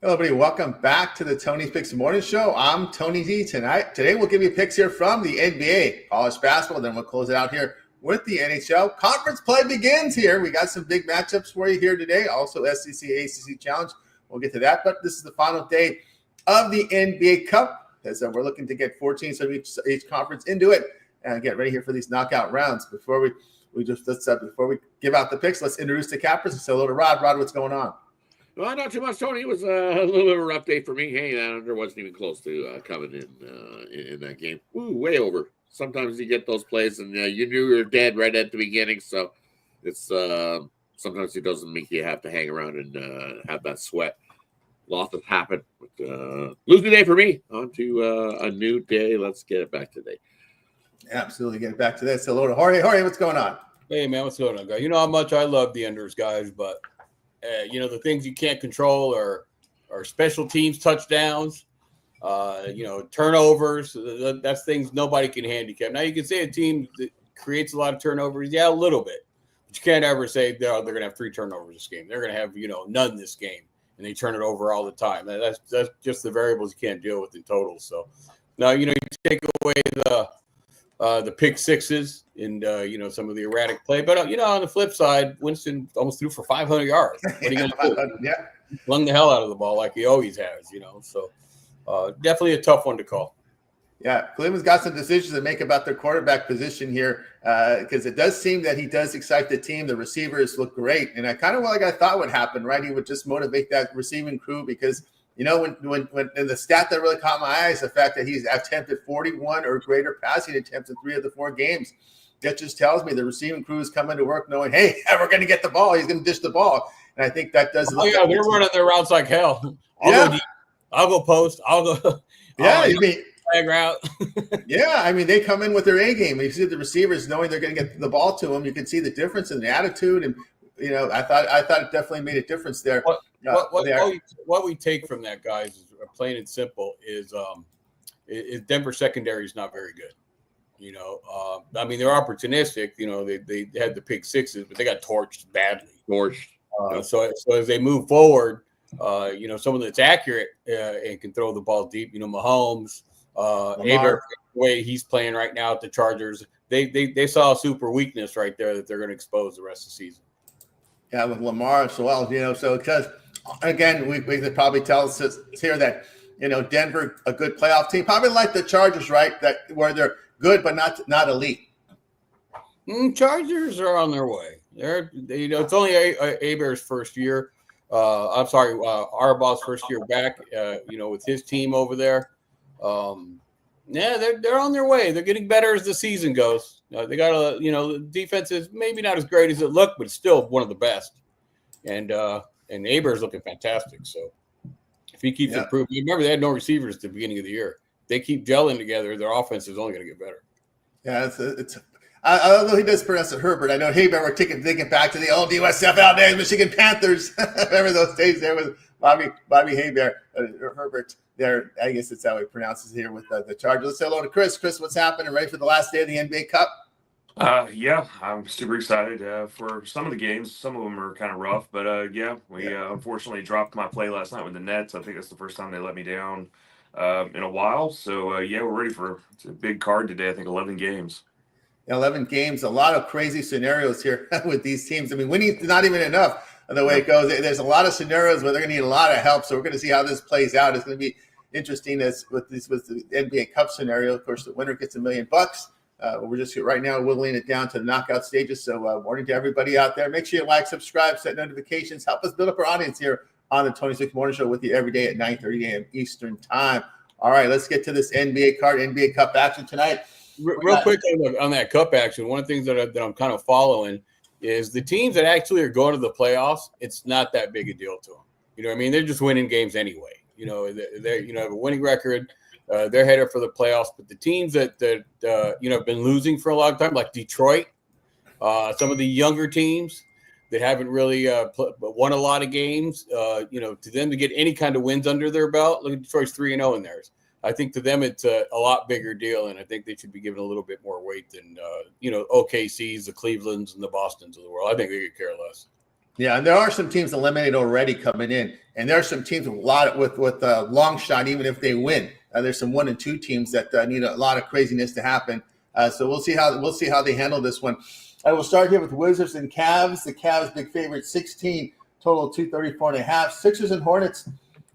Hello, everybody. Welcome back to the Tony Picks Morning Show. I'm Tony D. Today we'll give you picks here from the NBA, college basketball. Then we'll close it out here with the NHL. Conference play begins here. We got some big matchups for you here today. Also, SEC, ACC Challenge. We'll get to that. But this is the final day of the NBA Cup. As we're looking to get 14 of each conference into it and get ready here for these knockout rounds. Before we give out the picks, let's introduce the cappers and say hello to Rod. Rod, what's going on? Well, not too much, Tony. It was a little bit of a rough day for me. Hey, the under wasn't even close to coming in that game. Ooh, way over. Sometimes you get those plays, and you knew you were dead right at the beginning. So it's sometimes it doesn't make you have to hang around and have that sweat. Lots has happened. But, losing day for me. On to a new day. Let's get it back today. Absolutely, get it back to this. Hello to Jorge. Jorge, what's going on? Hey, man, what's going on, guys? You know how much I love the unders, guys, but the things you can't control are special teams touchdowns, turnovers. That's things nobody can handicap. Now, you can say a team that creates a lot of turnovers, a little bit. But you can't ever say they're going to have 3 turnovers this game. They're going to have, none this game, and they turn it over all the time. That's just the variables you can't deal with in total. So, now, you take away the pick sixes and, some of the erratic play. But, on the flip side, Winston almost threw for 500 yards. What are you going to do? Yeah. Flung the hell out of the ball like he always has, So definitely a tough one to call. Yeah, Cleveland's got some decisions to make about their quarterback position here because it does seem that he does excite the team. The receivers look great. And I thought would happen, right? He would just motivate that receiving crew because – when the stat that really caught my eye is the fact that he's attempted 41 or greater passing attempts in 3 of the 4 games. That just tells me the receiving crew is coming to work knowing, hey, we're going to get the ball. He's going to dish the ball. And I think that does. They're running their routes like hell. I'll go post. I'll go. Flag route. Yeah, they come in with their A game. You see the receivers knowing they're going to get the ball to them. You can see the difference in the attitude, and I thought it definitely made a difference there. What we take from that, guys, is plain and simple, is Denver secondary is not very good. They're opportunistic. They had the pick sixes, but they got torched badly. So as they move forward, someone that's accurate and can throw the ball deep. Mahomes, Lamar, the way he's playing right now at the Chargers, they saw a super weakness right there that they're going to expose the rest of the season. Yeah, with Lamar as well, so because again, we could probably tell us here that Denver, a good playoff team, probably like the Chargers, right? That where they're good but not elite. Chargers are on their way. It's only Abear's first year. Harbaugh's first year back. With his team over there. They're on their way. They're getting better as the season goes. They got the defense is maybe not as great as it looked, but it's still one of the best. And Abear's looking fantastic. So if he keeps improving, remember they had no receivers at the beginning of the year. They keep gelling together. Their offense is only going to get better. Yeah, I don't know. He does pronounce it Herbert. I know Haber. We're thinking back to the old USF out there, Michigan Panthers. Remember those days there with Bobby Haber, Herbert. There, I guess that's how he pronounces it here with the Chargers. Let's say hello to Chris. Chris, what's happening? Ready for the last day of the NBA Cup? I'm super excited for some of the games. Some of them are kind of rough, but we unfortunately dropped my play last night with the Nets. I think that's the first time they let me down in a while. So we're ready for it's a big card today. I think 11 games. 11 games, a lot of crazy scenarios here with these teams. Winning's not even enough the way it goes. There's a lot of scenarios where they're going to need a lot of help. So we're going to see how this plays out. It's going to be interesting as with the NBA Cup scenario. Of course, the winner gets $1 million. We're just right now whittling it down to the knockout stages. So warning to everybody out there, make sure you like, subscribe, set notifications, help us build up our audience here on the 26 Morning Show with you every day at 9:30 a.m. Eastern time. All right, let's get to this NBA card, NBA Cup action tonight. Real quick on that Cup action, one of the things that I'm kind of following is the teams that actually are going to the playoffs, it's not that big a deal to them. They're just winning games anyway. They have a winning record. They're headed for the playoffs. But the teams that have been losing for a long time, like Detroit, some of the younger teams that haven't really won a lot of games, to them to get any kind of wins under their belt, look at Detroit's 3-0 in theirs. I think to them it's a lot bigger deal, and I think they should be given a little bit more weight than OKCs, the Clevelands, and the Bostons of the world. I think they could care less. Yeah, and there are some teams eliminated already coming in, and there are some teams with a long shot, even if they win. There's some 1 and 2 teams that need a lot of craziness to happen. So we'll see how they handle this one. I will start here with Wizards and Cavs. The Cavs big favorite 16, total 234.5. Sixers and Hornets.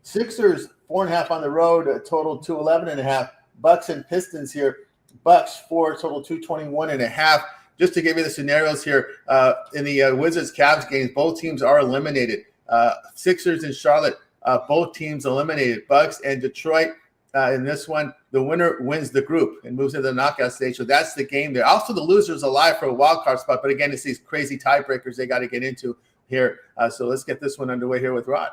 Sixers 4.5 on the road, total 211.5. Bucks and Pistons here. Bucks 4, total 221.5. Just to give you the scenarios here, in the Wizards-Cavs games, both teams are eliminated. Sixers and Charlotte, both teams eliminated. Bucks and Detroit, in this one, the winner wins the group and moves into the knockout stage. So that's the game there. Also, the loser's alive for a wild card spot. But again, it's these crazy tiebreakers they got to get into here. So let's get this one underway here with Rod.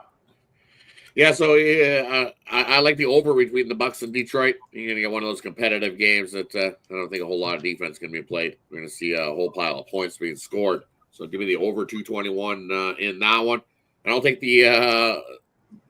Yeah, so I like the over between the Bucks and Detroit. You're going to get one of those competitive games that I don't think a whole lot of defense is going to be played. We're going to see a whole pile of points being scored. So give me the over 221 in that one. And I'll take the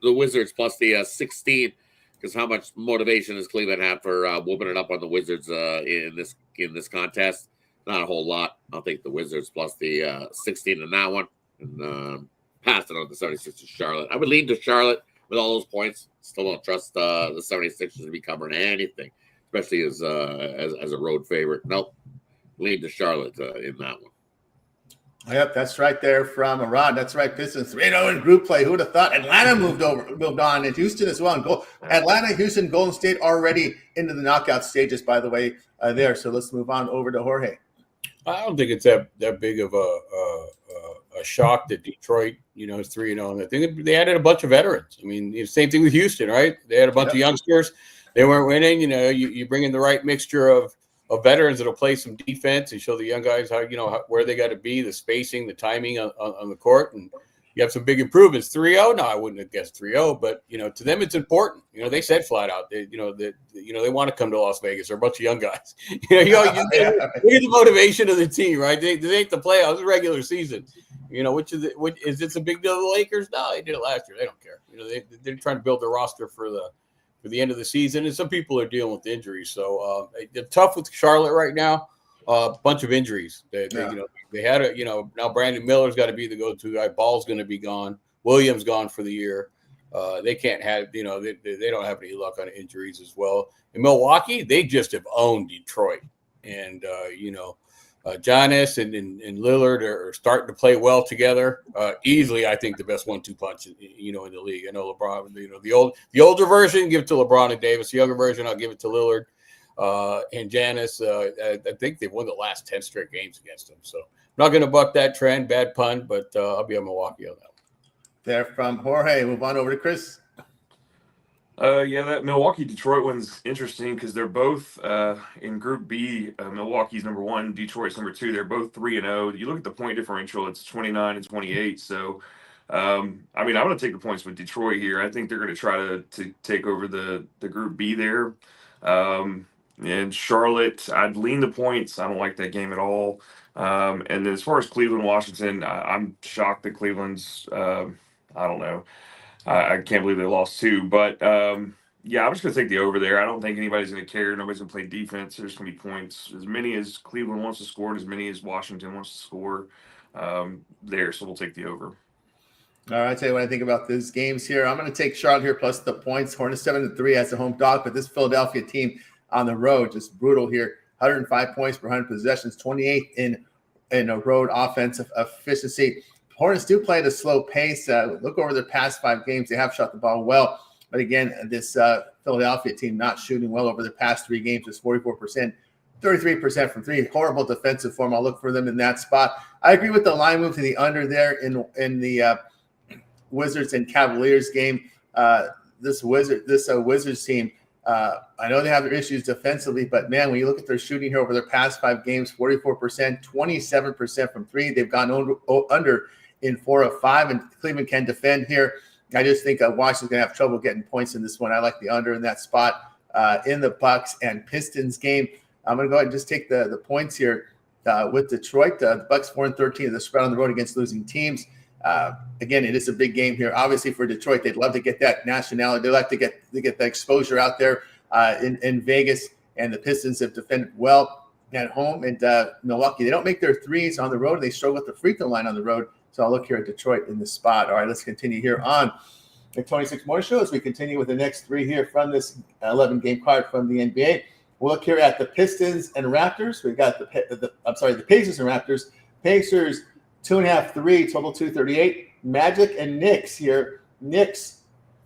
Wizards plus the 16, because how much motivation does Cleveland have for whooping it up on the Wizards in this contest? Not a whole lot. I'll take the Wizards plus the 16 in that one, and pass it on the 76ers to Charlotte. I would lean to Charlotte with all those points. Still don't trust the 76ers to be covering anything, especially as a road favorite. Nope. Lean to Charlotte in that one. Yep, that's right there from Rod. That's right. Pistons 3-0 in group play. Who would have thought? Atlanta moved on, and Houston as well. And Atlanta, Houston, Golden State already into the knockout stages, by the way, there. So let's move on over to Jorge. I don't think it's that big of a shock that Detroit, is 3-0. And I think they added a bunch of veterans. I mean, same thing with Houston, right? They had a bunch of youngsters. They weren't winning. You bring in the right mixture of veterans that'll play some defense and show the young guys where they got to be, the spacing, the timing on the court, and you have some big improvements. 3-0. No, I wouldn't have guessed 3-0, but to them it's important. They said flat out they want to come to Las Vegas. They're a bunch of young guys. Look at the motivation of the team, right? They ain't the playoffs, the regular season. Which is this a big deal to the Lakers? No, they did it last year. They don't care. They're trying to build their roster for the end of the season, and some people are dealing with injuries. So they're tough with Charlotte right now. A bunch of injuries. They had now Brandon Miller's got to be the go-to guy. Ball's going to be gone. Williams gone for the year. They can't have they don't have any luck on injuries as well. In Milwaukee, they just have owned Detroit, and Giannis and Lillard are starting to play well together. Easily, I think the best 1-2 punch, in the league. I know LeBron, the older version, give it to LeBron and Davis. The younger version, I'll give it to Lillard and Giannis. I think they've won the last 10 straight games against them. So I'm not going to buck that trend. Bad pun, but I'll be on Milwaukee on that one. There from Jorge. Move on over to Chris. That Milwaukee-Detroit one's interesting because they're both in Group B. Milwaukee's number 1, Detroit's number 2. They're both 3-0. You look at the point differential; it's 29 and 28. So, I'm going to take the points with Detroit here. I think they're going to try to take over the Group B there. And Charlotte, I'd lean the points. I don't like that game at all. And then as far as Cleveland-Washington, I'm shocked that Cleveland's. I don't know. I can't believe they lost 2, but I'm just going to take the over there. I don't think anybody's going to care. Nobody's going to play defense. There's going to be points, as many as Cleveland wants to score, and as many as Washington wants to score there. So we'll take the over. All right, I'll tell you what I think about these games here. I'm going to take Charlotte here plus the points. Hornets 7-3 as a home dog, but this Philadelphia team on the road just brutal here. 105 points per 100 possessions, 28th in a road offensive efficiency. Hornets do play at a slow pace. Look over their past 5 games. They have shot the ball well. But again, this Philadelphia team not shooting well over the past 3 games. Just 44%, 33% from 3. Horrible defensive form. I'll look for them in that spot. I agree with the line move to the under there in the Wizards and Cavaliers game. This Wizards team, I know they have their issues defensively, but man, when you look at their shooting here over their past 5 games, 44%, 27% from 3. They've gone under in 4 of 5, and Cleveland can defend here. I just think Washington's going to have trouble getting points in this one. I like the under in that spot in the Bucks and Pistons game. I'm going to go ahead and just take the points here with Detroit. The Bucks 4-13 the spread on the road against losing teams. Again, it is a big game here. Obviously, for Detroit, they'd love to get that nationality. They'd like to get the exposure out there in Vegas. And the Pistons have defended well at home. And Milwaukee, they don't make their threes on the road. They struggle with the free throw line on the road. So I'll look here at Detroit in this spot. All right, let's continue here on the 26 Morning Show as we continue with the next three here from this 11-game card from the NBA. We'll look here at the Pistons and Raptors. We've got the Pacers and Raptors. Pacers 2.5, 3, total 238. Magic and Knicks here. Knicks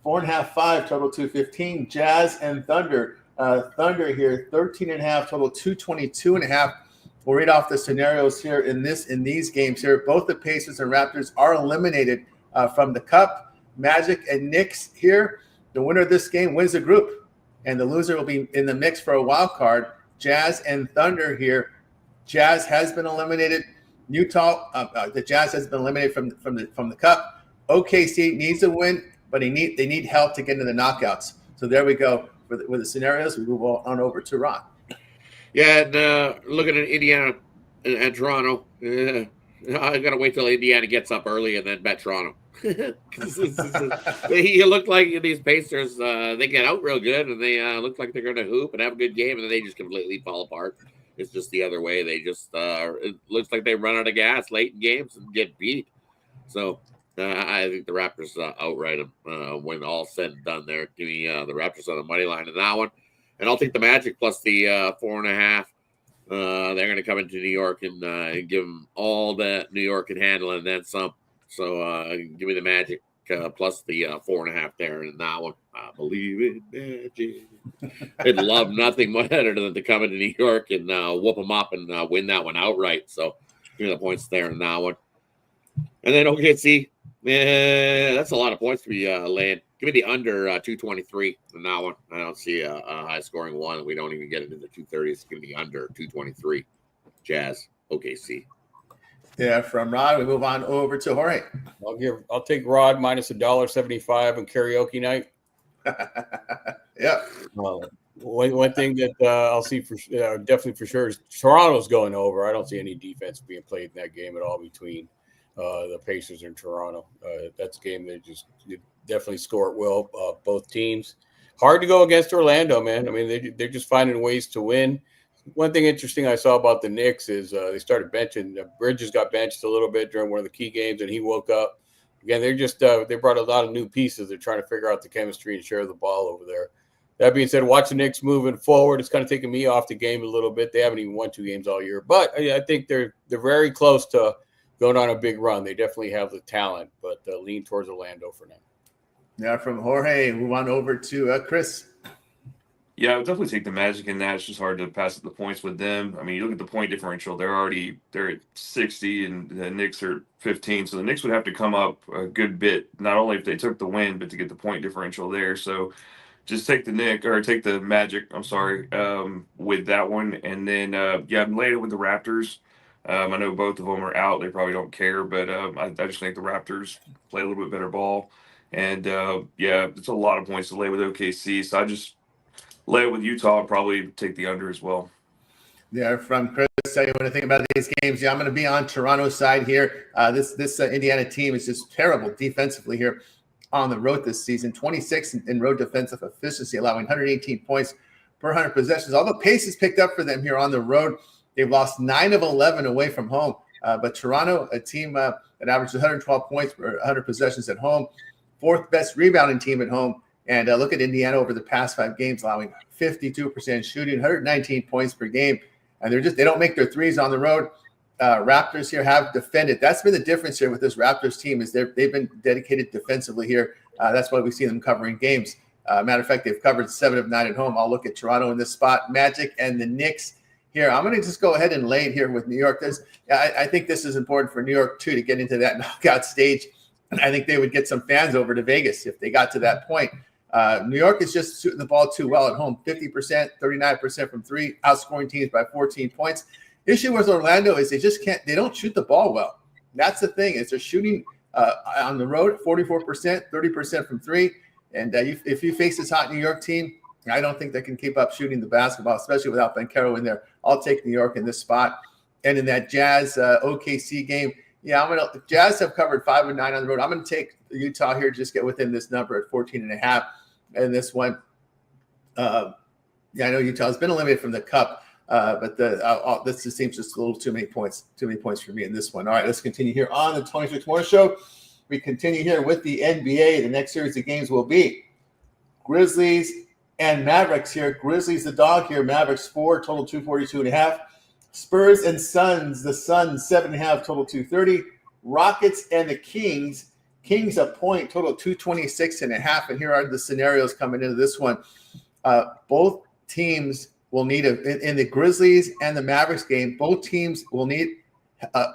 4.5, 5, total 215. Jazz and Thunder. Thunder here 13.5, total 222.5. We'll read off the scenarios here in these games here. Both the Pacers and Raptors are eliminated from the Cup. Magic and Knicks here. The winner of this game wins the group, and the loser will be in the mix for a wild card. Jazz and Thunder here. Jazz has been eliminated. The Jazz has been eliminated from the Cup. OKC needs a win, but they need help to get into the knockouts. So there we go with the scenarios. We move on over to Ron. Yeah, and looking at Indiana and Toronto, I got to wait till Indiana gets up early and then bet Toronto. You look like these Pacers, they get out real good, and they look like they're going to hoop and have a good game, and then they just completely fall apart. It's just the other way. They just it looks like they run out of gas late in games and get beat. So I think the Raptors outright them when all said and done there. Give me the Raptors on the money line in that one. And I'll take the Magic plus the 4.5. They're going to come into New York and give them all that New York can handle and then some. So give me the Magic plus the 4.5 there in that one. I believe in magic. I'd love nothing better than to come into New York and whoop them up and win that one outright. So give me the points there in that one. And then OKC, that's a lot of points to be laying. Give me the under 223 in that one. I don't see a high-scoring one. We don't even get into the 230s. Give me the under 223. Jazz, OKC. Yeah, from Rod, we move on over to Jorge. I'll take Rod minus $1.75 on karaoke night. Yeah. One thing that I'll see for definitely for sure is Toronto's going over. I don't see any defense being played in that game at all between the Pacers and Toronto. That's a game that you definitely score at will. Both teams. Hard to go against Orlando, man. I mean, they're just finding ways to win. One thing interesting I saw about the Knicks is they started benching. Bridges got benched a little bit during one of the key games, and he woke up. Again, they're just they brought a lot of new pieces. They're trying to figure out the chemistry and share the ball over there. That being said, watch the Knicks moving forward. It's kind of taking me off the game a little bit. They haven't even won 2 games all year, but I think they're very close to going on a big run. They definitely have the talent, but lean towards Orlando for now. Now from Jorge, move on over to Chris. Yeah, I would definitely take the Magic in that. It's just hard to pass up the points with them. I mean, you look at the point differential; they're at 60, and the Knicks are 15. So the Knicks would have to come up a good bit, not only if they took the win, but to get the point differential there. So just take the Magic. I'm sorry, with that one, and then I'm laying it with the Raptors. I know both of them are out; they probably don't care, but I just think the Raptors play a little bit better ball, and it's a lot of points to lay with OKC. So I just lay it with Utah and probably take the under as well. Yeah, from Chris, tell you what I think about these games. Yeah, I'm going to be on Toronto's side here. This Indiana team is just terrible defensively here on the road this season. 26 in road defensive efficiency, allowing 118 points per 100 possessions. All the pace is picked up for them here on the road. They've lost 9 of 11 away from home. But Toronto, a team that averages 112 points per 100 possessions at home, 4th best rebounding team at home. And look at Indiana over the past 5 games, allowing 52% shooting, 119 points per game. And they don't make their threes on the road. Raptors here have defended. That's been the difference here with this Raptors team is they've been dedicated defensively here. That's why we see them covering games. Matter of fact, they've covered 7 of 9 at home. I'll look at Toronto in this spot. Magic and the Knicks here. I'm going to just go ahead and lay it here with New York. I think this is important for New York, too, to get into that knockout stage. I think they would get some fans over to Vegas if they got to that point. New York is just shooting the ball too well at home. 50%, 39% from 3, outscoring teams by 14 points. Issue with Orlando is they don't shoot the ball well. That's the thing is they're shooting on the road 44%, 30% from 3. And if you face this hot New York team, I don't think they can keep up shooting the basketball, especially without Banchero in there. I'll take New York in this spot. And in that Jazz OKC game, Jazz have covered 5 of 9 on the road. I'm going to take Utah here, just get within this number at 14.5. And this one, I know Utah has been eliminated from the Cup, But this just seems just a little too many points for me in this one. All right, let's continue here on the 26 Morning Show. We continue here with the NBA. The next series of games will be Grizzlies and Mavericks here. Grizzlies the dog here. Mavericks 4, total 242.5. Spurs and Suns. The Suns 7.5, total 230. Rockets and the Kings. Kings a point, total 226.5. And here are the scenarios coming into this one. Both teams will need in the Grizzlies and the Mavericks game. Both teams will need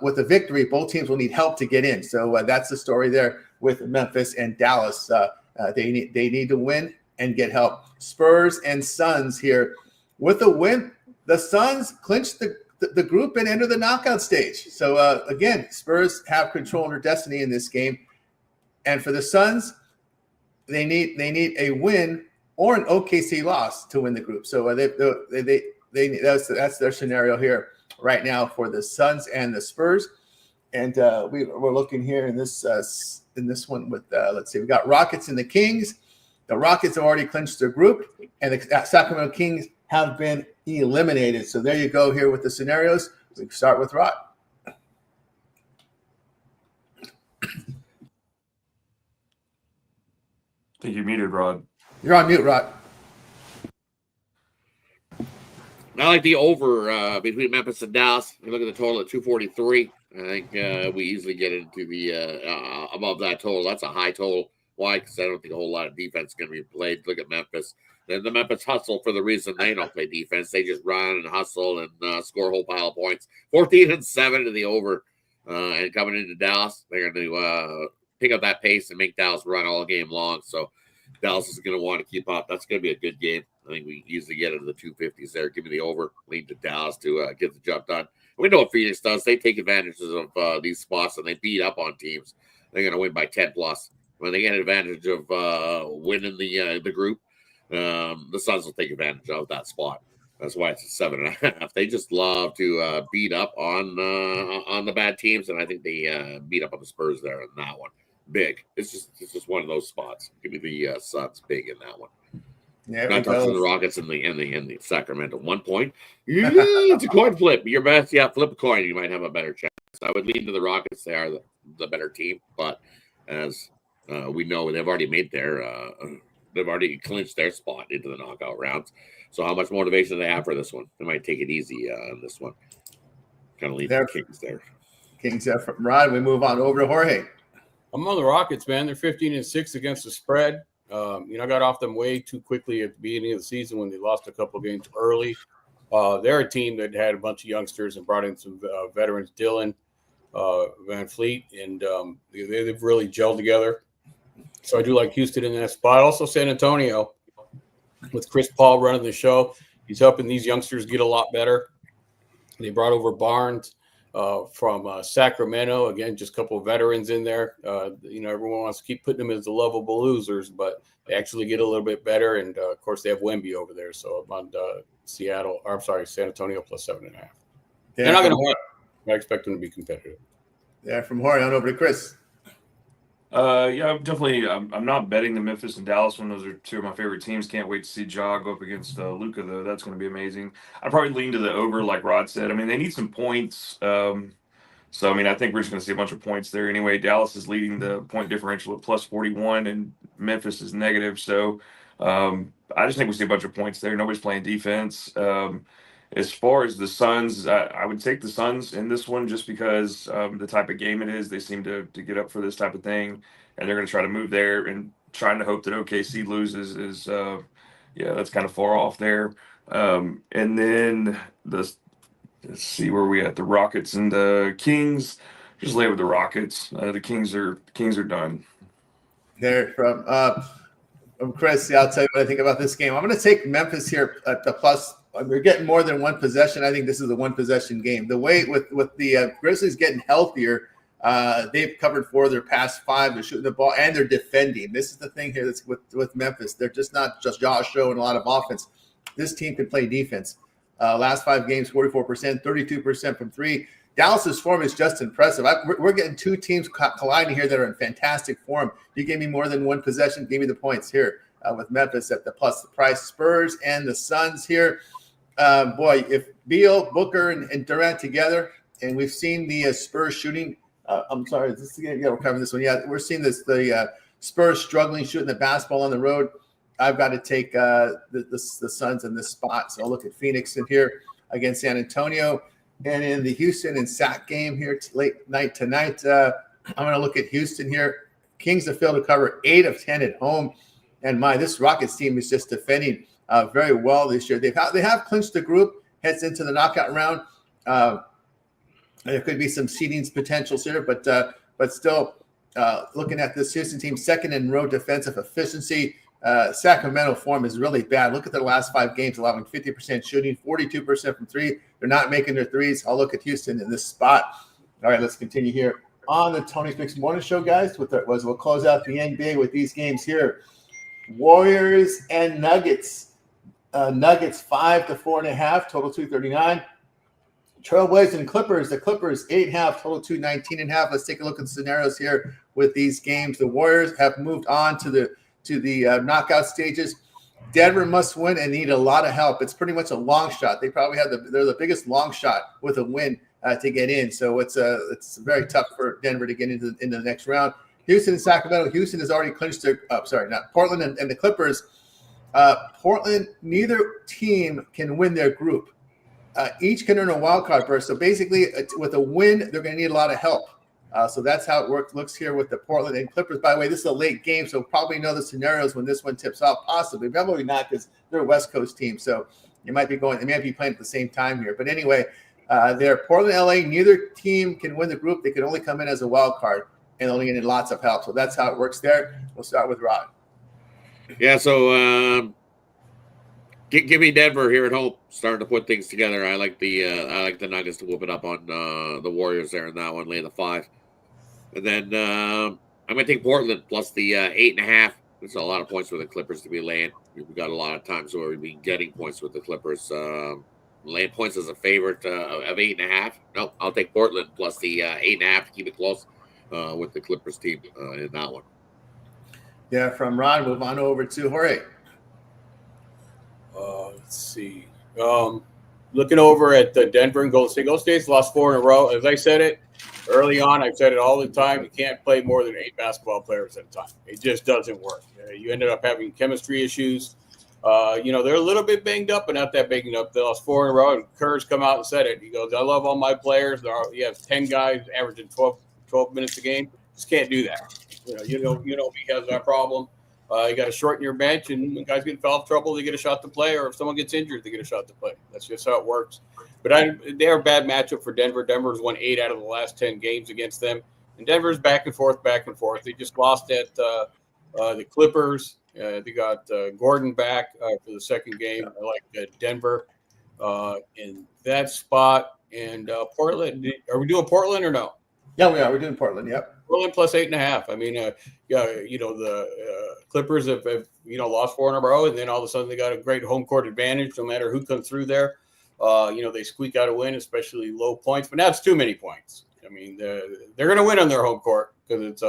with a victory. Both teams will need help to get in. So that's the story there with Memphis and Dallas. They need to win and get help. Spurs and Suns here. With a win, the Suns clinch the group and enter the knockout stage. So again, Spurs have control of their destiny in this game. And for the Suns, they need a win or an OKC loss to win the group. So that's their scenario here right now for the Suns and the Spurs. And we're looking here in this one with let's see, we got Rockets and the Kings. The Rockets have already clinched their group, and the Sacramento Kings have been eliminated. So there you go here with the scenarios. We start with Rod. I think you're muted, Rod. You're on mute, Rod. I like the over between Memphis and Dallas. You look at the total at 243. I think we easily get into the above that total. That's a high total. Why? Because I don't think a whole lot of defense is going to be played. Look at Memphis. Then the Memphis hustle for the reason they don't play defense. They just run and hustle and score a whole pile of points. 14-7 to the over. And coming into Dallas, they're going to pick up that pace and make Dallas run all game long. So Dallas is going to want to keep up. That's going to be a good game. I think we easily get into the 250s there. Give me the over. Lead to Dallas to get the job done. We know what Phoenix does. They take advantages of these spots and they beat up on teams. They're going to win by 10 plus. When they get an advantage of winning the group, the Suns will take advantage of that spot. That's why it's a 7.5. They just love to beat up on the bad teams, and I think they beat up on the Spurs there in that one. Big. It's just one of those spots. Give me the Suns big in that one. Yeah, not touching the Rockets in the Sacramento. 1 point. Yeah, it's a coin flip. Your best, flip a coin. You might have a better chance. I would lean to the Rockets. They are the better team, but as we know, they've already made they've already clinched their spot into the knockout rounds. So how much motivation do they have for this one? They might take it easy on this one. Kind of leave the Kings there. Kings there from Rod. We move on over to Jorge. I'm on the Rockets, man. They're 15-6 against the spread. I got off them way too quickly at the beginning of the season when they lost a couple of games early. They're a team that had a bunch of youngsters and brought in some veterans, Dylan, Van Fleet, and they've really gelled together. So I do like Houston in that spot. Also San Antonio with Chris Paul running the show. He's helping these youngsters get a lot better. They brought over Barnes from Sacramento. Again, just a couple of veterans in there. Everyone wants to keep putting them as the lovable losers, but they actually get a little bit better. And, of course, they have Wemby over there. So I'm on San Antonio plus 7.5. Yeah, they're not going to win. I expect them to be competitive. Yeah, from Jorge on over to Chris. I'm not betting the Memphis and Dallas one. Those are two of my favorite teams. Can't wait to see Ja go up against Luka, though. That's going to be amazing. I'd probably lean to the over, like Rod said. I mean, they need some points. I think we're just going to see a bunch of points there anyway. Dallas is leading the point differential at plus 41, and Memphis is negative. So I just think we see a bunch of points there. Nobody's playing defense. As far as the Suns, I would take the Suns in this one just because the type of game it is. They seem to get up for this type of thing, and they're going to try to move there and trying to hope that OKC loses is that's kind of far off there. And then let's see where we at. The Rockets and the Kings. Just lay with the Rockets. The Kings are done. There from Chris. Yeah, I'll tell you what I think about this game. I'm going to take Memphis here at the plus. We're getting more than one possession. I think this is a one possession game. The way with the Grizzlies getting healthier, they've covered 4 of their past 5. They're shooting the ball and they're defending. This is the thing here that's with Memphis. They're just not just Josh showing a lot of offense. This team can play defense. Last 5 games, 44%, 32% from 3. Dallas's form is just impressive. We're getting 2 teams colliding here that are in fantastic form. You gave me more than one possession. Give me the points here with Memphis at the plus the price. Spurs and the Suns here. boy, if Beal, Booker, and Durant together, and we've seen the Spurs shooting. I'm sorry, we're covering this one. Yeah, we're seeing the Spurs struggling shooting the basketball on the road. I've got to take the Suns in this spot. So I'll look at Phoenix in here against San Antonio. And in the Houston and Sac game here late night tonight, I'm going to look at Houston here. Kings have failed to cover 8 of 10 at home. And this Rockets team is just defending very well this year. They have clinched the group, heads into the knockout round. There could be some seedings potentials here, but still looking at this Houston team, second in road defensive efficiency. Sacramento form is really bad. Look at their last 5 games, allowing 50% shooting, 42% from 3. They're not making their threes. I'll look at Houston in this spot. All right, let's continue here on the Tony Fix Morning Show, guys. We'll close out the NBA with these games here. Warriors and Nuggets. Nuggets 5 to 4.5, total 239. Trailblazers and Clippers. The Clippers 8.5, total 219.5. Let's take a look at the scenarios here with these games. The Warriors have moved on to the knockout stages. Denver must win and need a lot of help. It's pretty much a long shot. They probably they're the biggest long shot with a win to get in. So it's very tough for Denver to get into the next round. Houston and Sacramento. Houston has already clinched their Portland and the Clippers. Portland, neither team can win their group. Each can earn a wild card berth. So basically, with a win, they're going to need a lot of help. So that's how it looks here with the Portland and Clippers. By the way, this is a late game, so probably know the scenarios when this one tips off, possibly. Probably not, because they're a West Coast team. So they might be playing at the same time here. But anyway, they're Portland, LA. Neither team can win the group. They can only come in as a wild card, and only need lots of help. So that's how it works there. We'll start with Rod. Yeah, so give me Denver here at home, starting to put things together. I like the Nuggets to whoop it up on the Warriors there in that one, lay the 5. And then I'm going to take Portland plus the 8.5. There's a lot of points for the Clippers to be laying. We've got a lot of times where we've been getting points with the Clippers. Laying points as a favorite of 8.5. Nope, I'll take Portland plus the 8.5 to keep it close with the Clippers team in that one. Yeah, from Rod, move on over to Jorge. Let's see. Looking over at the Denver and Golden State. Golden State's lost 4 in a row. As I said it early on, I've said it all the time. You can't play more than 8 basketball players at a time. It just doesn't work. You ended up having chemistry issues. They're a little bit banged up, but not that banged up. They lost 4 in a row. And Kerr's come out and said it. He goes, "I love all my players. You have 10 guys averaging 12 minutes a game. Just can't do that. You know, he has that problem. You got to shorten your bench, and when guys get in foul trouble, they get a shot to play, or if someone gets injured, they get a shot to play. That's just how it works. But they're a bad matchup for Denver. Denver's won 8 out of the last 10 games against them, and Denver's back and forth. They just lost at the Clippers. They got Gordon back for the second game. I like Denver in that spot. And Portland. Are we doing Portland or no? Yeah, we are. We're doing Portland. Yep. Portland plus 8.5. I mean, the Clippers have lost 4 in a row, and then all of a sudden they got a great home court advantage. No matter who comes through there, they squeak out a win, especially low points. But now it's too many points. I mean, they're going to win on their home court because it's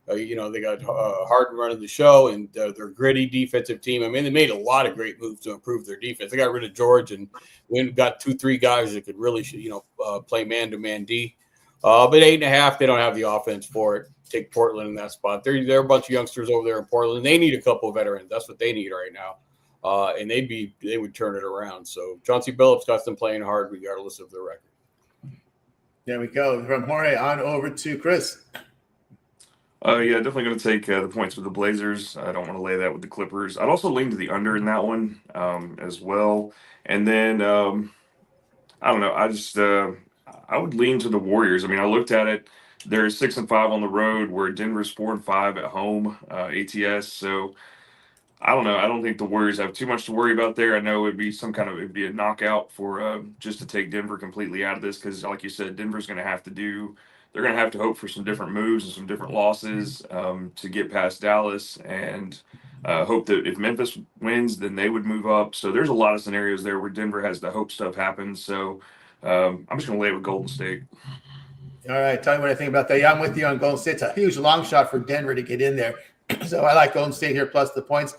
they got Harden running the show, and they're a gritty defensive team. I mean, they made a lot of great moves to improve their defense. They got rid of George and got 2-3 guys that could really play man-to-man D. But 8.5, they don't have the offense for it. Take Portland in that spot. They're a bunch of youngsters over there in Portland. They need a couple of veterans. That's what they need right now. And they would turn it around. So Chauncey Billups got them playing hard regardless of their record. There we go. From Jorge on over to Chris. Definitely going to take the points with the Blazers. I don't want to lay that with the Clippers. I'd also lean to the under in that one as well. And then I don't know. I would lean to the Warriors. I mean, I looked at it. They're 6-5 on the road, where Denver's 4-5 at home, ATS. So I don't know. I don't think the Warriors have too much to worry about there. I know it'd be a knockout for just to take Denver completely out of this, because, like you said, Denver's going to have to they're going to have to hope for some different moves and some different losses to get past Dallas, and hope that if Memphis wins, then they would move up. So there's a lot of scenarios there where Denver has to hope stuff happens. So I'm just going to lay it with Golden State. All right, tell me what I think about that. Yeah, I'm with you on Golden State. It's a huge long shot for Denver to get in there. So I like Golden State here plus the points.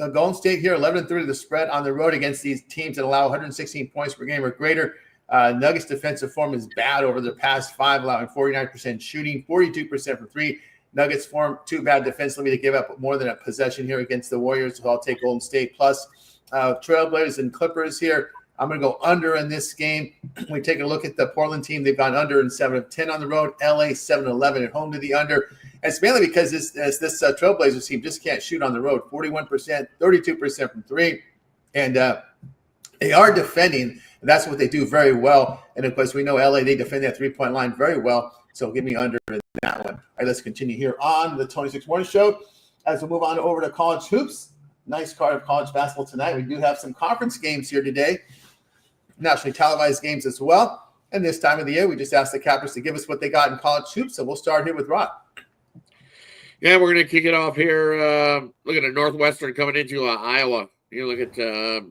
Golden State here, 11-3 the spread on the road against these teams that allow 116 points per game or greater. Nuggets defensive form is bad over their past 5, allowing 49% shooting, 42% from 3. Nuggets form too bad defensively to give up more than a possession here against the Warriors. So I'll take Golden State plus Trailblazers and Clippers here. I'm going to go under in this game. We take a look at the Portland team. They've gone under in 7 of 10 on the road. LA 7-11 at home to the under. And it's mainly because this Trailblazers team just can't shoot on the road. 41%, 32% from 3. And they are defending. And that's what they do very well. And of course, we know LA, they defend that 3-point line very well. So give me under in that one. All right, let's continue here on the 26 Morning Show as we move on over to college hoops. Nice card of college basketball tonight. We do have some conference games here today, nationally televised games as well. And this time of the year, we just asked the cappers to give us what they got in college hoops. So we'll start here with Rod. Yeah, we're going to kick it off here. Looking at Northwestern coming into Iowa. You look at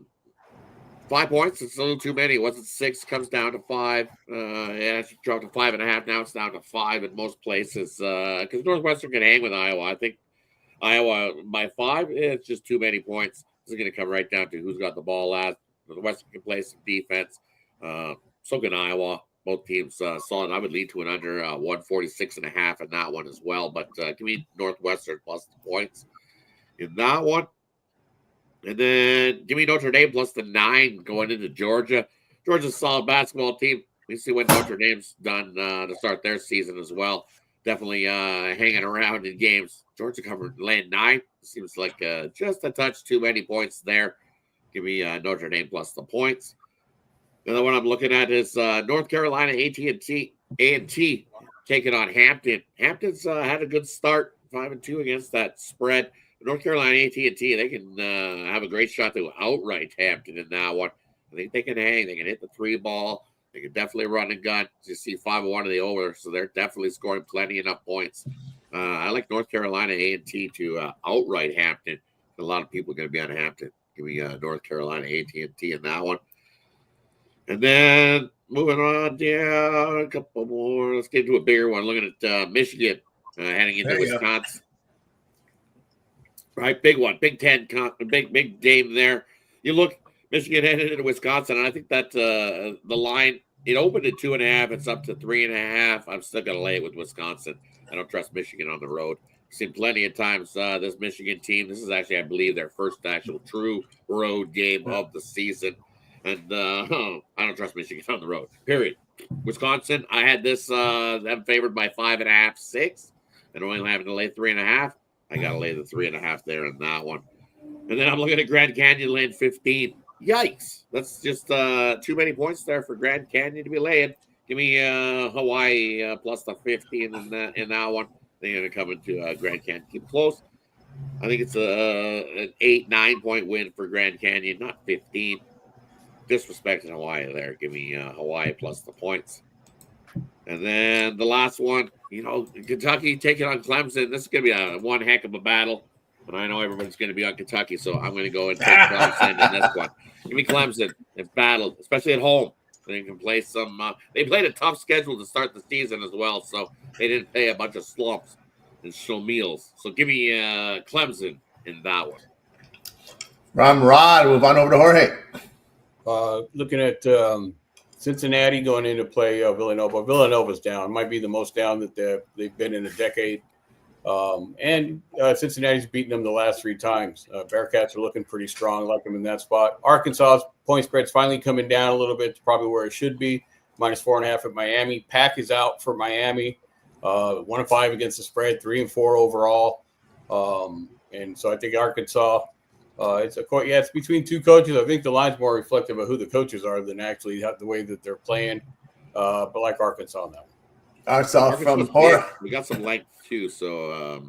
5 points. It's a little too many. It wasn't 6, comes down to 5. It actually dropped to 5.5. Now it's down to 5 in most places because Northwestern can hang with Iowa. I think Iowa by 5, it's just too many points. This is going to come right down to who's got the ball last. Northwestern can play some defense. So can Iowa. Both teams solid. I would lead to an under 146.5 in that one as well. But give me Northwestern plus the points in that one. And then give me Notre Dame plus the 9 going into Georgia. Georgia's a solid basketball team. We see what Notre Dame's done to start their season as well. Definitely hanging around in games. Georgia covered laying 9. Seems like just a touch too many points there. Give me Notre Dame plus the points. The other one I'm looking at is North Carolina A&T taking on Hampton. Hampton's had a good start, 5-2 against that spread. North Carolina A&T, they can have a great shot to outright Hampton in that one. I think they can hang. They can hit the 3 ball. They can definitely run and gun. You see 5-1 of the over, so they're definitely scoring plenty enough points. I like North Carolina A&T to outright Hampton. A lot of people are going to be on Hampton. Give me North Carolina A&T in that one. And then moving on down a couple more. Let's get to a bigger one. Looking at Michigan heading into Wisconsin. Right, big one, Big Ten, big game there. You look, Michigan headed into Wisconsin, and I think that the line, it opened at 2.5. It's up to 3.5. I'm still going to lay it with Wisconsin. I don't trust Michigan on the road. I've seen plenty of times this Michigan team. This is actually, I believe, their first actual true road game of the season. And I don't trust Michigan on the road, period. Wisconsin, I had this, them favored by 5.5, 6, and only having to lay 3.5. I got to lay the 3.5 there in that one. And then I'm looking at Grand Canyon laying 15. Yikes. That's just too many points there for Grand Canyon to be laying. Give me Hawaii plus the 15 in that one. They're going to come into Grand Canyon. Keep close. I think it's an 8-9 point win for Grand Canyon, not 15. Disrespecting Hawaii there. Give me Hawaii plus the points. And then the last one, Kentucky taking on Clemson. This is going to be one heck of a battle. And I know everybody's going to be on Kentucky, so I'm going to go and take Clemson in this one. Give me Clemson. It's battle, especially at home. They can play some they played a tough schedule to start the season as well, so they didn't play a bunch of slumps and show meals. So give me Clemson in that one. From Rod, move on over to Jorge. Looking at Cincinnati going into play Villanova. Villanova's down. It might be the most down that they've been in a decade. And Cincinnati's beaten them the last 3 times. Bearcats are looking pretty strong. Like them in that spot. Arkansas's point spread's finally coming down a little bit to probably where it should be. -4.5 at Miami. Pack is out for Miami. 1-5 against the spread. 3-4 overall. And so I think Arkansas. It's between 2 coaches. I think the line's more reflective of who the coaches are than actually the way that they're playing. But like Arkansas on that one. Arkansas from Jorge. We got some length too, so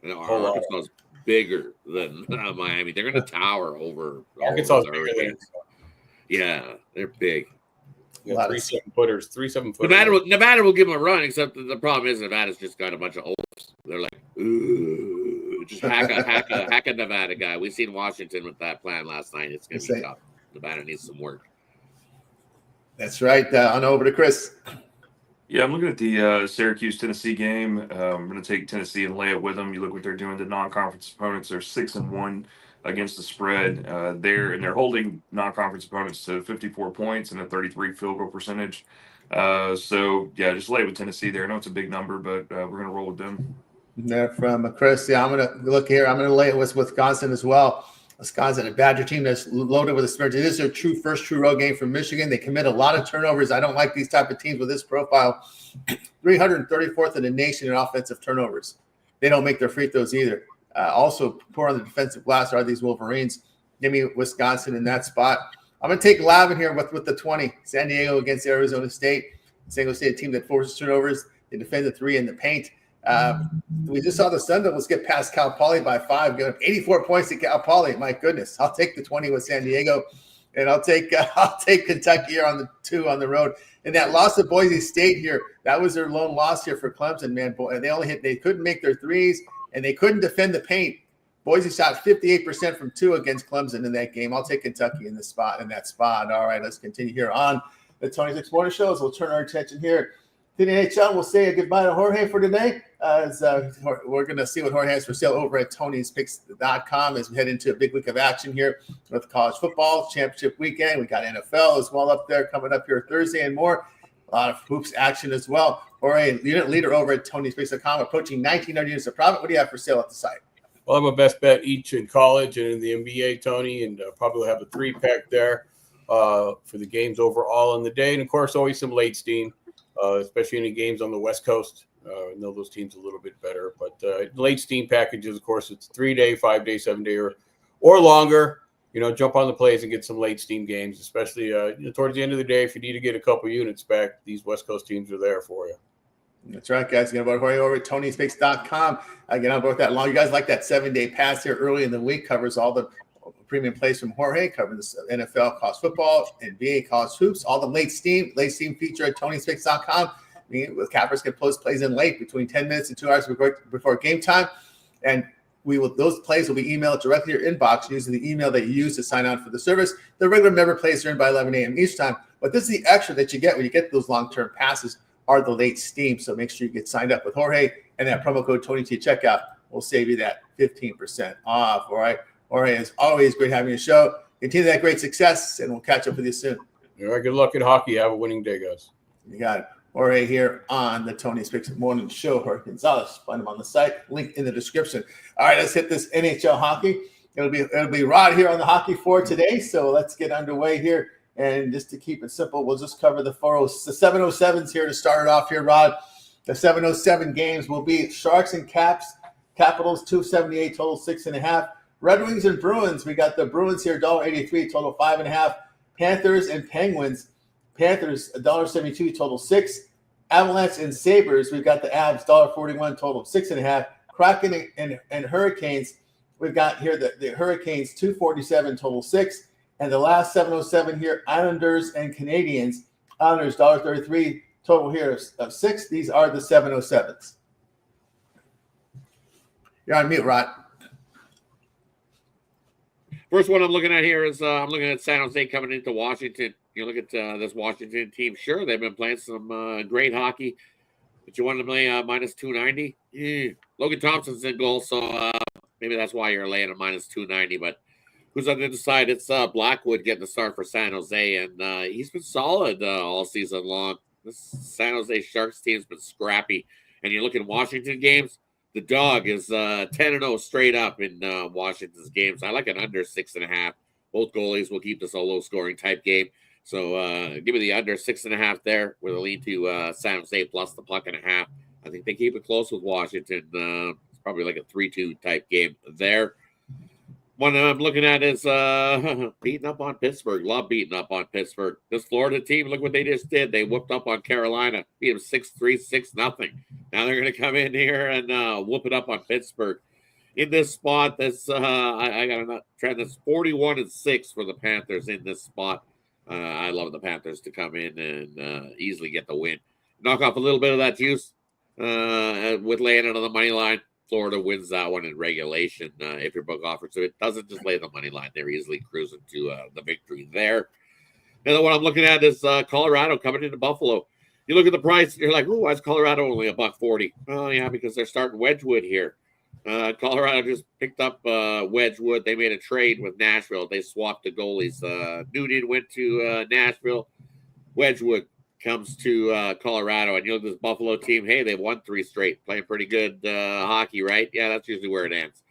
Arkansas is bigger than Miami. They're going to tower over Arkansas. Yeah, they're big. 3 7-footers, 3 7-footers. Nevada will give them a run, except the problem is Nevada's just got a bunch of olds. They're like, ooh, just hack a Nevada guy. We've seen Washington with that plan last night. It's going to be tough. Nevada needs some work. That's right. On over to Chris. Yeah, I'm looking at the Syracuse-Tennessee game. I'm going to take Tennessee and lay it with them. You look what they're doing. The non-conference opponents are 6-1 against the spread there, and they're holding non-conference opponents to 54 points and a 33 field goal percentage. So yeah, just lay with Tennessee there. I know it's a big number, but we're going to roll with them. There from Chris. Yeah, I'm going to look here. I'm going to lay it with Wisconsin as well. Wisconsin, a Badger team that's loaded with experience. It is their first true road game from Michigan. They commit a lot of turnovers. I don't like these type of teams with this profile. 334th in the nation in offensive turnovers. They don't make their free throws either. Also, poor on the defensive glass are these Wolverines. Give me Wisconsin in that spot. I'm going to take Lavin here with the 20. San Diego against Arizona State. San Diego State, a team that forces turnovers. They defend the 3 in the paint. We just saw the Sun Devils get past Cal Poly by 5, giving up 84 points to Cal Poly. My goodness, I'll take the 20 with San Diego, and I'll take Kentucky here on the 2 on the road. And that loss of Boise State here, that was their lone loss here for Clemson, man. Boy, they couldn't make their threes, and they couldn't defend the paint. Boise shot 58% from 2 against Clemson in that game. I'll take Kentucky in that spot. All right, let's continue here on the 26 Morning Shows. We'll turn our attention here to the NHL. We'll say goodbye to Jorge for today. We're going to see what Jorge has for sale over at Tony'sPicks.com as we head into a big week of action here with college football championship weekend. We got NFL as well up there coming up here Thursday and more. A lot of hoops action as well. Jorge, unit leader over at Tony'sPicks.com, approaching 1,900 units of profit. What do you have for sale at the site? Well, I'm a best bet each in college and in the NBA, Tony, and probably have a 3-pack there for the games overall in the day. And, of course, always some late steam, especially any games on the West Coast. I know those teams a little bit better. But late steam packages, of course, it's 3-day, 5-day, 7-day, or longer. Jump on the plays and get some late steam games, especially towards the end of the day. If you need to get a couple units back, these West Coast teams are there for you. That's right, guys. Again, about Jorge over at Tony'sPicks.com. Again, I'm about that long. You guys like that 7-day pass here early in the week. Covers all the premium plays from Jorge. Covers NFL, college football, NBA, college hoops. All the late steam feature at Tony'sPicks.com. With Cappers can post plays in late between 10 minutes and 2 hours before game time. And those plays will be emailed directly to your inbox using the email that you use to sign on for the service. The regular member plays are in by 11 a.m. each time. But this is the extra that you get when you get those long-term passes are the late steam. So make sure you get signed up with Jorge, and that promo code Tony T checkout will save you that 15% off. All right. Jorge, as always, great having you show. Continue that great success, and we'll catch up with you soon. All right. Good luck in hockey. Have a winning day, guys. You got it. Jorge here on the Tony's Picks Morning Show. Jorge Gonzalez. Find him on the site. Link in the description. All right, let's hit this NHL hockey. It'll be Rod here on the hockey floor today. So let's get underway here. And just to keep it simple, we'll just cover the 707s here to start it off here, Rod. The 707 games will be Sharks and Caps. Capitals 278, total 6.5. Red Wings and Bruins. We got the Bruins here, $1.83, total 5.5. Panthers and Penguins. Panthers $1.72, total 6. Avalanche and Sabres. We've got the Avs $1.41, total 6.5. Kraken and Hurricanes. We've got here the Hurricanes $2.47, total 6. And the last 707 here, Islanders and Canadians. Islanders $1.33, total here of 6. These are the 707s. You're on mute, Rod. First one I'm looking at here is I'm looking at San Jose coming into Washington. You look at this Washington team. Sure, they've been playing some great hockey, but you want to play minus 290. Logan Thompson's in goal, so maybe that's why you're laying a minus 290. But who's on the other side? It's Blackwood getting the start for San Jose, and he's been solid all season long. This San Jose Sharks team's been scrappy. And you look at Washington games, the dog is 10-0 straight up in Washington's games. I like an under 6.5. Both goalies will keep this a low-scoring type game. So give me the under 6.5 there with a lean to San Jose plus the puck and a half. I think they keep it close with Washington. It's probably like a 3-2 type game there. One I'm looking at is beating up on Pittsburgh. Love beating up on Pittsburgh. This Florida team, look what they just did. They whooped up on Carolina, beat them 6-3, 6-0. Now they're going to come in here and whoop it up on Pittsburgh. In this spot, that's I got a trend that's 41-6 for the Panthers in this spot. I love the Panthers to come in and easily get the win. Knock off a little bit of that juice with laying it on the money line. Florida wins that one in regulation if your book offers. So it doesn't just lay the money line. They're easily cruising to the victory there. And then what I'm looking at is Colorado coming into Buffalo. You look at the price and you're like, oh, why is Colorado only $1.40? Oh, yeah, because they're starting Wedgwood here. Colorado just picked up Wedgwood. They made a trade with Nashville. They swapped the goalies. Noonan went to Nashville. Wedgwood comes to Colorado. And this Buffalo team, hey, they've won 3 straight, playing pretty good hockey, right? Yeah, that's usually where it ends.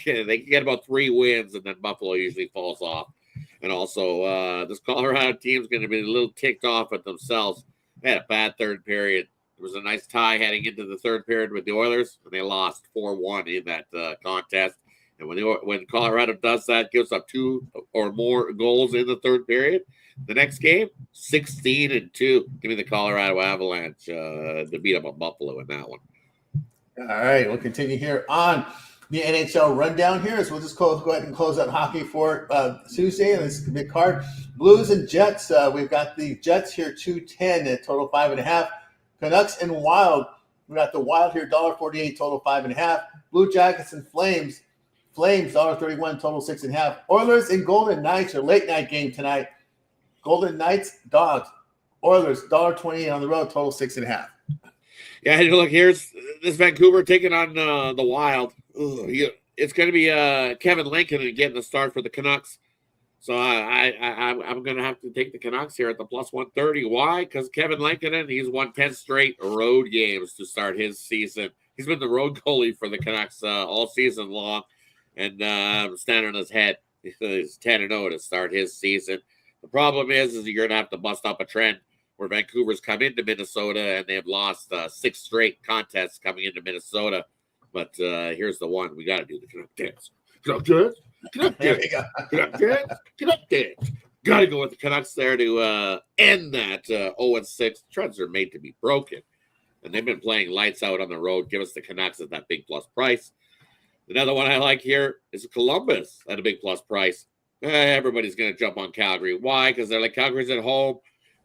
They can get about 3 wins, and then Buffalo usually falls off. And also, this Colorado team is going to be a little ticked off at themselves. They had a bad third period. There was a nice tie heading into the third period with the Oilers, and they lost 4-1 in that contest. And when Colorado does that, gives up 2 or more goals in the third period, the next game, 16-2. Give me the Colorado Avalanche to beat up on Buffalo in that one. All right, we'll continue here on the NHL rundown here. So we'll just go ahead and close out hockey for Tuesday. And this is a big card. Blues and Jets. We've got the Jets here, 210 at total 5.5. Canucks and Wild. We got the Wild here, $1.48, total 5.5. Blue Jackets and Flames. Flames, $1.31, total 6.5. Oilers and Golden Knights, a late night game tonight. Golden Knights, Dogs. Oilers, $1.28 on the road, total 6.5. Yeah, look, here's this Vancouver taking on the Wild. It's going to be Kevin Lincoln getting the start for the Canucks. So I'm going to have to take the Canucks here at the plus 130. Why? Because Kevin Lincoln, he's won 10 straight road games to start his season. He's been the road goalie for the Canucks all season long. And standing on his head, he's 10-0 to start his season. The problem is you're going to have to bust up a trend where Vancouver's come into Minnesota and they've lost 6 straight contests coming into Minnesota. But here's the one. We got to do the Canuck dance. Canuck dance. Canuck dance. Canuck dance. Canuck dance. Got to go with the Canucks there to end that 0-6. Trends are made to be broken. And they've been playing lights out on the road. Give us the Canucks at that big plus price. Another one I like here is Columbus at a big plus price. Everybody's going to jump on Calgary. Why? Because they're like, Calgary's at home.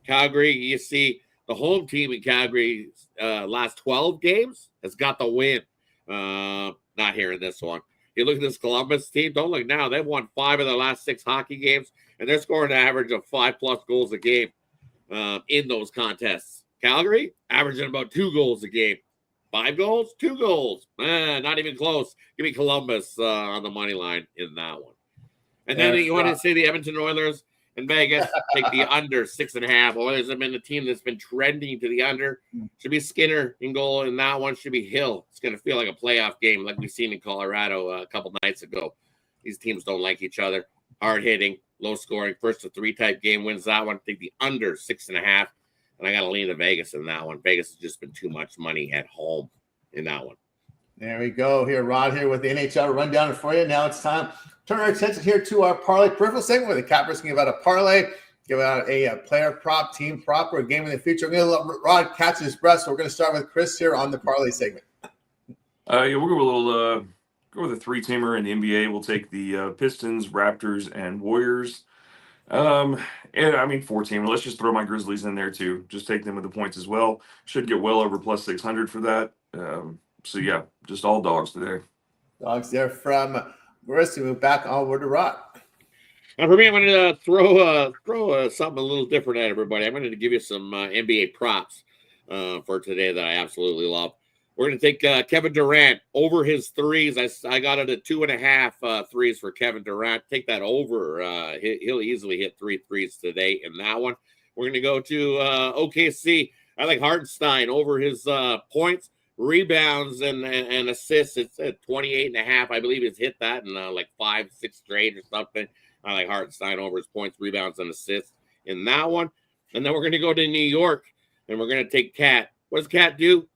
Calgary, you see, the home team in Calgary last 12 games has got the win. Not here in this one. You look at this Columbus team, don't look now. They've won 5 of their last 6 hockey games, and they're scoring an average of 5+ goals a game in those contests. Calgary, averaging about 2 goals a game. 5 goals, 2 goals. Not even close. Give me Columbus on the money line in that one. And then you want to say the Edmonton Oilers in Vegas, take the under 6.5. Oilers have been the team that's been trending to the under. Should be Skinner in goal, and that one should be Hill. It's going to feel like a playoff game like we've seen in Colorado a couple nights ago. These teams don't like each other. Hard hitting, low scoring, 1-3 type game wins that one. Take the under 6.5. And I got to lean to Vegas in that one. Vegas has just been too much money at home in that one. There we go. Here, Rod here with the NHL rundown for you. Now it's time to turn our attention here to our parlay peripheral segment where the Cappers can give out a parlay, give out a player prop, team prop, or a game in the future. I'm going to let Rod catch his breath, so we're going to start with Chris here on the parlay segment. We'll go with a little go with a 3-teamer in the NBA. We'll take the Pistons, Raptors, and Warriors. And I mean 4-teamer. Let's just throw my Grizzlies in there too. Just take them with the points as well. Should get well over plus 600 for that. So yeah, just all dogs today. Dogs there from Chris. We move back onward to Rod. And for me, I'm going to throw something a little different at everybody. I'm going to give you some NBA props for today that I absolutely love. We're going to take Kevin Durant over his threes. I got it at 2.5 threes for Kevin Durant. Take that over. He'll easily hit 3 threes today in that one. We're going to go to OKC. I like Hartenstein over his points, rebounds, and assists. It's at 28.5. I believe he's hit that in like 5-6 straight or something. I like Hartenstein over his points, rebounds, and assists in that one. And then we're going to go to New York, and we're going to take Cat. What does Cat do?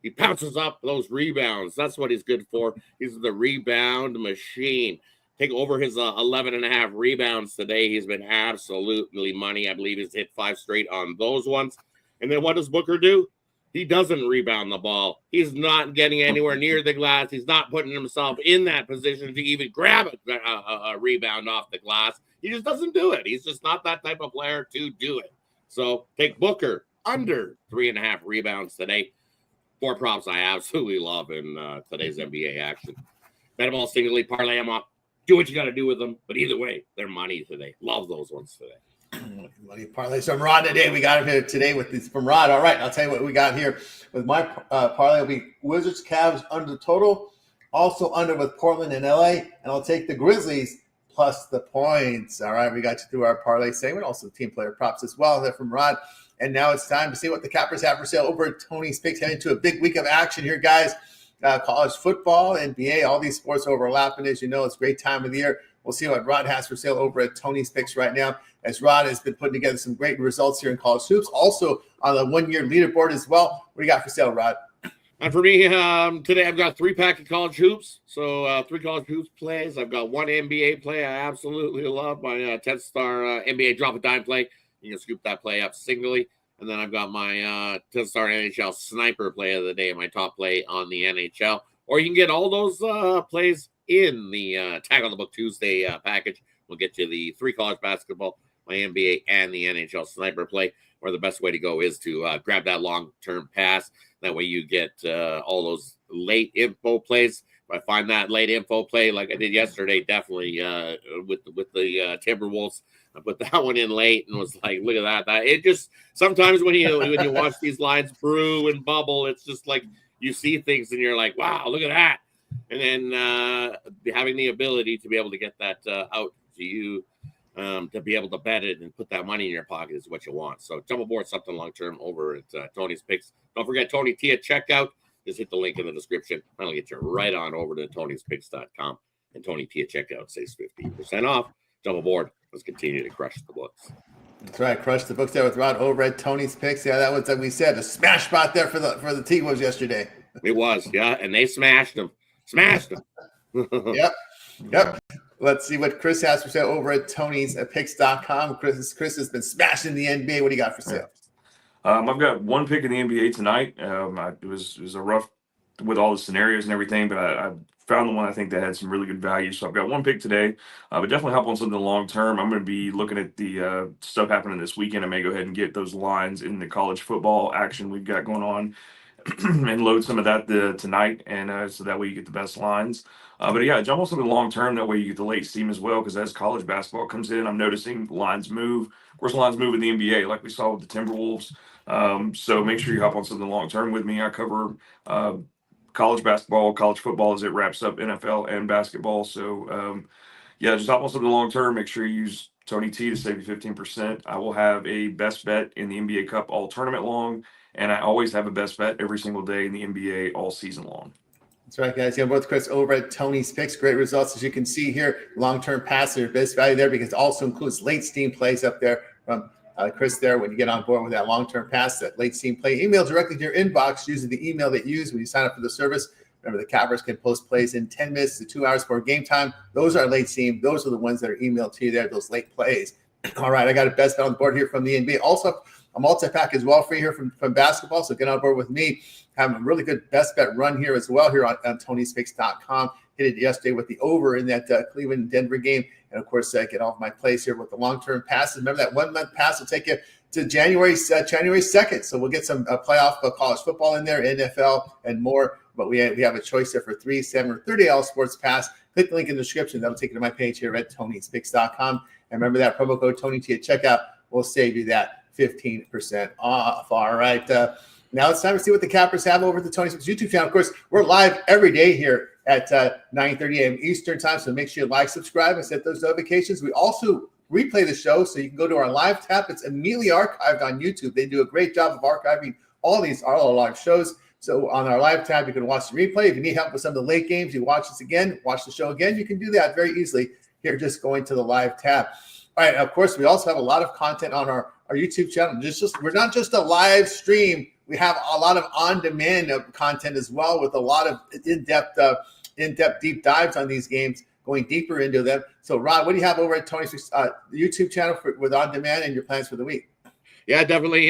He pounces up those rebounds. That's what he's good for. He's the rebound machine. Take over his 11.5 rebounds today. He's been absolutely money. I believe he's hit 5 straight on those ones. And then what does Booker do? He doesn't rebound the ball. He's not getting anywhere near the glass. He's not putting himself in that position to even grab a rebound off the glass. He just doesn't do it. He's just not that type of player to do it. So take Booker under 3.5 rebounds today. 4 props I absolutely love in today's NBA action. Bet them all singly, parlay them up. Do what you got to do with them. But either way, they're money today. Love those ones today. Money parlay. So Rod today, we got him here today with this from Rod. All right, I'll tell you what we got here with my parlay. Will be Wizards, Cavs under the total. Also under with Portland and LA, and I'll take the Grizzlies plus the points. All right, we got you through our parlay segment, also team player props as well there from Rod. And now it's time to see what the Cappers have for sale over at Tony's Picks. Heading to a big week of action here, guys. College football, NBA, all these sports overlapping. As you know, it's a great time of the year. We'll see what Rod has for sale over at Tony's Picks right now, as Rod has been putting together some great results here in college hoops. Also on the one-year leaderboard as well. What do you got for sale, Rod? And for me, today I've got 3-pack of college hoops. So 3 college hoops plays. I've got 1 NBA play I absolutely love. My 10-star NBA drop-a-dime play. You can scoop that play up singly. And then I've got my 10-star NHL sniper play of the day, my top play on the NHL. Or you can get all those plays in the Tag on the Book Tuesday package. We'll get you the 3 college basketball, my NBA, and the NHL sniper play. Or the best way to go is to grab that long-term pass. That way you get all those late info plays. If I find that late info play like I did yesterday, definitely with the Timberwolves, I put that one in late and was like, look at that. It just sometimes when you watch these lines brew and bubble, it's just like you see things and you're like, wow, look at that. And then having the ability to be able to get that out to you, to be able to bet it and put that money in your pocket is what you want. So jump aboard something long-term over at Tony's Picks. Don't forget Tony T at checkout. Just hit the link in the description. That'll get you right on over to Tony'sPicks.com. And Tony T at checkout saves 15% off. Jump aboard. Let's continue to crush the books. That's right. Crush the books there with Rod over at Tony's Picks. Yeah, that was, like we said, a smash spot there for the T-Wolves yesterday. It was, yeah. And they smashed them. Yep. Let's see what Chris has for sale over at Tony'sPicks.com. Chris has been smashing the NBA. What do you got for sale? I've got 1 pick in the NBA tonight. It was a rough with all the scenarios and everything, but I found the one I think that had some really good value. So I've got 1 pick today, but definitely help on something long term. I'm going to be looking at the stuff happening this weekend. I may go ahead and get those lines in the college football action we've got going on and load some of that tonight, and so that way you get the best lines. But yeah, jump on something long term. That way you get the late steam as well, because as college basketball comes in, I'm noticing lines move. Of course, lines move in the NBA, like we saw with the Timberwolves. So make sure you hop on something long term with me. I cover college basketball, college football as it wraps up NFL and basketball. So yeah, just hop on something long term. Make sure you use Tony T to save you 15%. I will have a best bet in the NBA Cup all tournament long, and I always have a best bet every single day in the NBA all season long. That's right, guys. Yeah, both Chris over at Tony's Picks. Great results, as you can see here. Long-term passer, best value there, because it also includes late steam plays up there from Chris there. When you get on board with that long-term pass, that late steam play, email directly to your inbox using the email that you use when you sign up for the service. Remember, the Cappers can post plays in 10 minutes to 2 hours before game time. Those are late steam. Those are the ones that are emailed to you there, those late plays. All right, I got a best bet on the board here from the NBA. Also, a multi-pack as well for you here from basketball. So get on board with me. Have a really good best bet run here as well here on Tony'sPicks.com. Hit it yesterday with the over in that Cleveland-Denver game. And, of course, get off my place here with the long-term passes. Remember, that 1-month pass will take you to January 2nd. So we'll get some playoff college football in there, NFL, and more. But we have a choice there for 3, 7, or 30 sports pass. Click the link in the description. That'll take you to my page here at Tony'sPicks.com. And remember that promo code TonyT at checkout will save you that 15% off. All right. Now it's time to see what the Cappers have over at the Tony's Picks YouTube channel. Of course, we're live every day here at 9:30 a.m. Eastern time. So make sure you like, subscribe, and set those notifications. We also replay the show, so you can go to our live tab. It's immediately archived on YouTube. They do a great job of archiving all our live shows. So on our live tab, you can watch the replay. If you need help with some of the late games, you watch this again, watch the show again. You can do that very easily here, just going to the live tab. All right. Of course, we also have a lot of content on our YouTube channel. We're not just a live stream. We have a lot of on-demand content as well, with a lot of in-depth deep dives on these games, going deeper into them. So, Rod, what do you have over at Tony's YouTube channel with on-demand and your plans for the week? Yeah, definitely.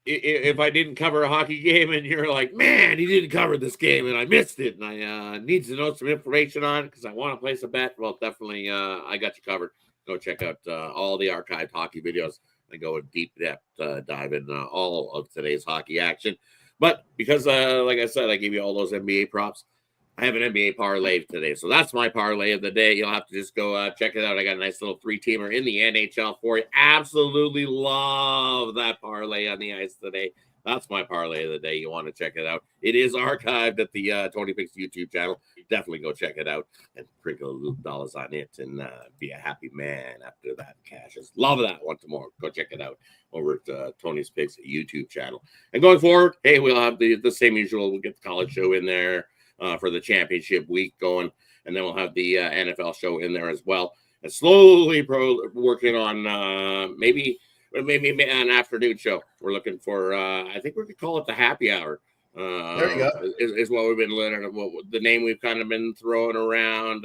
If I didn't cover a hockey game and you're like, man, he didn't cover this game and I missed it, and I need to know some information on it because I want to place a bet, well, definitely I got you covered. Go check out all the archived hockey videos and go a deep depth dive in all of today's hockey action. But because, like I said, I gave you all those NBA props, I have an NBA parlay today. So that's my parlay of the day. You'll have to just go check it out. I got a nice little 3-teamer in the NHL for you. Absolutely love that parlay on the ice today. That's my parlay of the day. You want to check it out. It is archived at the Tony Picks YouTube channel. Definitely go check it out and sprinkle a little dollars on it and be a happy man after that cashes. Love that one tomorrow. Go check it out over at Tony's Picks YouTube channel. And going forward, hey, we'll have the same usual. We'll get the college show in there for the championship week going. And then we'll have the NFL show in there as well. And slowly working on maybe an afternoon show. We're looking for, I think we could call it the happy hour. There you go. Is what we've been learning. The name we've kind of been throwing around.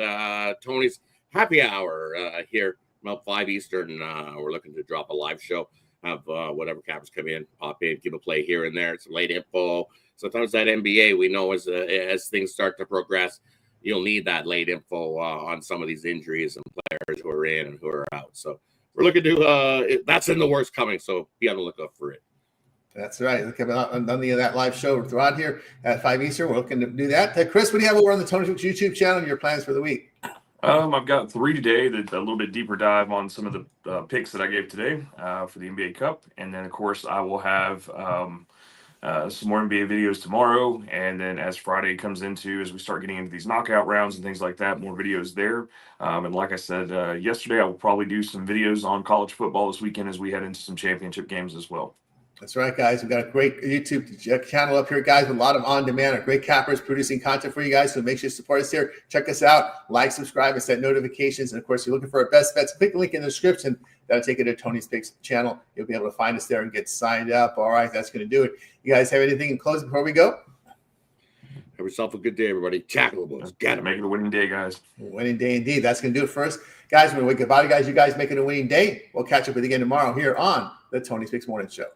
Tony's happy hour here about 5 Eastern. We're looking to drop a live show. Have whatever cappers come in, pop in, give a play here and there. Some late info. Sometimes that NBA, we know as things start to progress, you'll need that late info on some of these injuries and players who are in and who are out. So we're looking to that's in the works coming. So be on the lookout for it. That's right. Look at none of that live show throughout here at 5 Eastern. We're looking to do that. Chris, what do you have over on the Tony Picks YouTube channel and your plans for the week? I've got 3 today. That a little bit deeper dive on some of the picks that I gave today for the NBA Cup, and then of course I will have some more NBA videos tomorrow. And then as Friday comes into, as we start getting into these knockout rounds and things like that, more videos there. And like I said yesterday, I will probably do some videos on college football this weekend as we head into some championship games as well. That's right, guys. We've got a great YouTube channel up here, guys, with a lot of on-demand, great cappers producing content for you guys. So make sure you support us here. Check us out. Like, subscribe, and set notifications. And, of course, you're looking for our best bets. Click the link in the description. That'll take you to Tony's Picks channel. You'll be able to find us there and get signed up. All right, that's going to do it. You guys have anything in closing before we go? Have yourself a good day, everybody. Tackle the boys. Got to Make it a winning day, guys. Winning day indeed. That's going to do it for us. Guys, we're going to wake up. Bye, guys. You guys making a winning day. We'll catch up with you again tomorrow here on the Tony's Picks Morning Show.